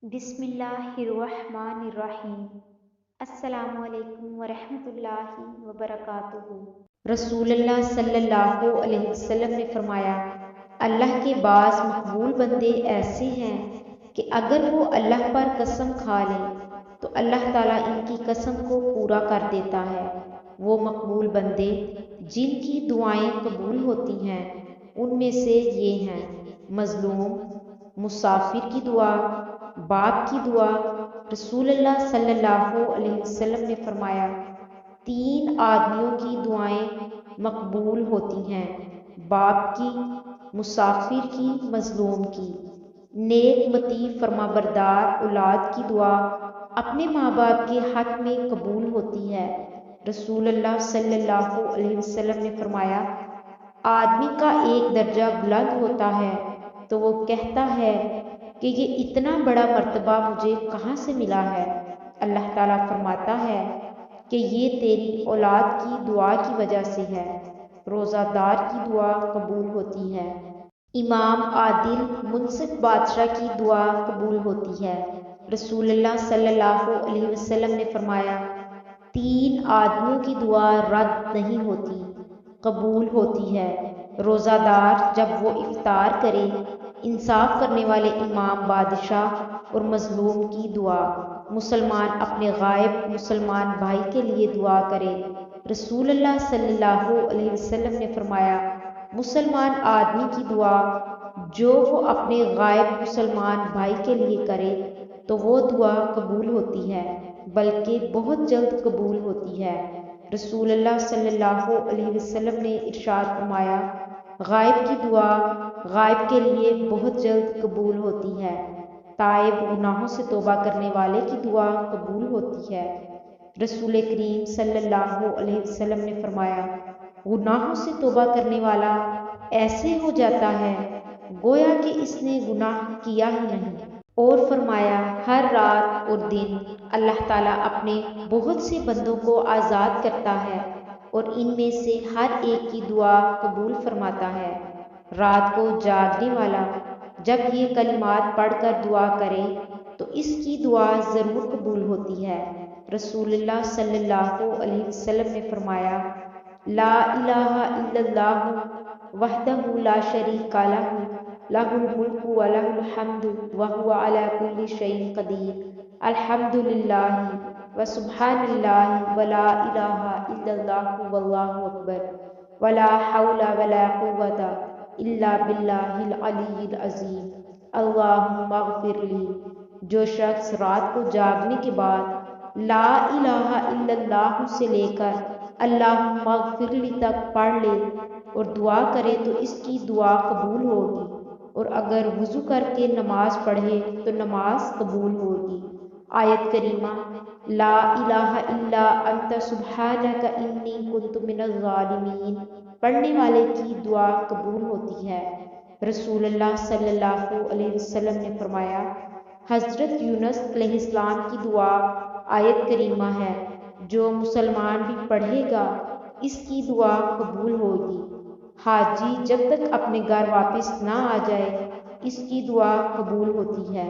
بسم اللہ الرحمن الرحیم۔ السلام علیکم ورحمۃ اللہ وبرکاتہ۔ رسول اللہ صلی اللہ علیہ وسلم نے فرمایا، اللہ کے بعض مقبول بندے ایسے ہیں کہ اگر وہ اللہ پر قسم کھا لیں تو اللہ تعالیٰ ان کی قسم کو پورا کر دیتا ہے۔ وہ مقبول بندے جن کی دعائیں قبول ہوتی ہیں ان میں سے یہ ہیں: مظلوم، مسافر کی دعا، باپ کی دعا۔ رسول اللہ صلی اللہ علیہ وسلم نے فرمایا، 3 آدمیوں کی دعائیں مقبول ہوتی ہیں: باپ کی، مسافر کی، مظلوم کی۔ نیک مطیع فرما بردار اولاد کی دعا اپنے ماں باپ کے حق میں قبول ہوتی ہے۔ رسول اللہ صلی اللہ علیہ وسلم نے فرمایا، آدمی کا ایک درجہ بلند ہوتا ہے تو وہ کہتا ہے کہ یہ اتنا بڑا مرتبہ مجھے کہاں سے ملا ہے؟ اللہ تعالیٰ فرماتا ہے کہ یہ تیری اولاد کی دعا کی وجہ سے ہے۔ روزہ دار کی دعا قبول ہوتی ہے۔ امام عادل منصف بادشاہ کی دعا قبول ہوتی ہے۔ رسول اللہ صلی اللہ علیہ وسلم نے فرمایا، 3 آدمیوں کی دعا رد نہیں ہوتی، قبول ہوتی ہے: روزہ دار جب وہ افطار کرے، انصاف کرنے والے امام بادشاہ، اور مظلوم کی دعا۔ مسلمان اپنے غائب مسلمان بھائی کے لیے دعا کرے۔ رسول اللہ صلی اللہ علیہ وسلم نے فرمایا، مسلمان آدمی کی دعا جو وہ اپنے غائب مسلمان بھائی کے لیے کرے تو وہ دعا قبول ہوتی ہے، بلکہ بہت جلد قبول ہوتی ہے۔ رسول اللہ صلی اللہ علیہ وسلم نے ارشاد فرمایا، غائب کی دعا غائب کے لیے بہت جلد قبول ہوتی ہے۔ تائب گناہوں سے توبہ کرنے والے کی دعا قبول ہوتی ہے۔ رسول کریم صلی اللہ علیہ وسلم نے فرمایا، گناہوں سے توبہ کرنے والا ایسے ہو جاتا ہے گویا کہ اس نے گناہ کیا ہی نہیں۔ اور فرمایا، ہر رات اور دن اللہ تعالیٰ اپنے بہت سے بندوں کو آزاد کرتا ہے اور ان میں سے ہر ایک کی دعا قبول فرماتا ہے۔ رات کو جاگنے والا جب یہ کلمات پڑھ کر دعا کرے تو اس کی دعا ضرور قبول ہوتی ہے۔ رسول اللہ صلی اللہ علیہ وسلم نے فرمایا، لا الہ الا اللہ وحدہ لا شریک لہ، لہ الملک و لہ الحمد وہو علی کل شیء قدیر، الحمد للہ وسبحان اللہ ولا الہ الا اللہ واللہ اکبر، ولا حول ولا قوة الا باللہ العلی العظیم، اللہم اغفر لی۔ جو شخص رات کو جاگنے کے بعد لا الہ الا اللہ سے لے کر اللہم اغفر لی تک پڑھ لے اور دعا کرے تو اس کی دعا قبول ہوگی، اور اگر وضو کر کے نماز پڑھے تو نماز قبول ہوگی۔ آیت کریمہ، لا الہ الا انت سبحانک انی کنت من الظالمین پڑھنے والے کی دعا قبول ہوتی ہے۔ رسول اللہ صلی اللہ علیہ وسلم نے فرمایا، حضرت یونس علیہ السلام کی دعا آیت کریمہ ہے، جو مسلمان بھی پڑھے گا اس کی دعا قبول ہوگی۔ حاجی جب تک اپنے گھر واپس نہ آ جائے اس کی دعا قبول ہوتی ہے۔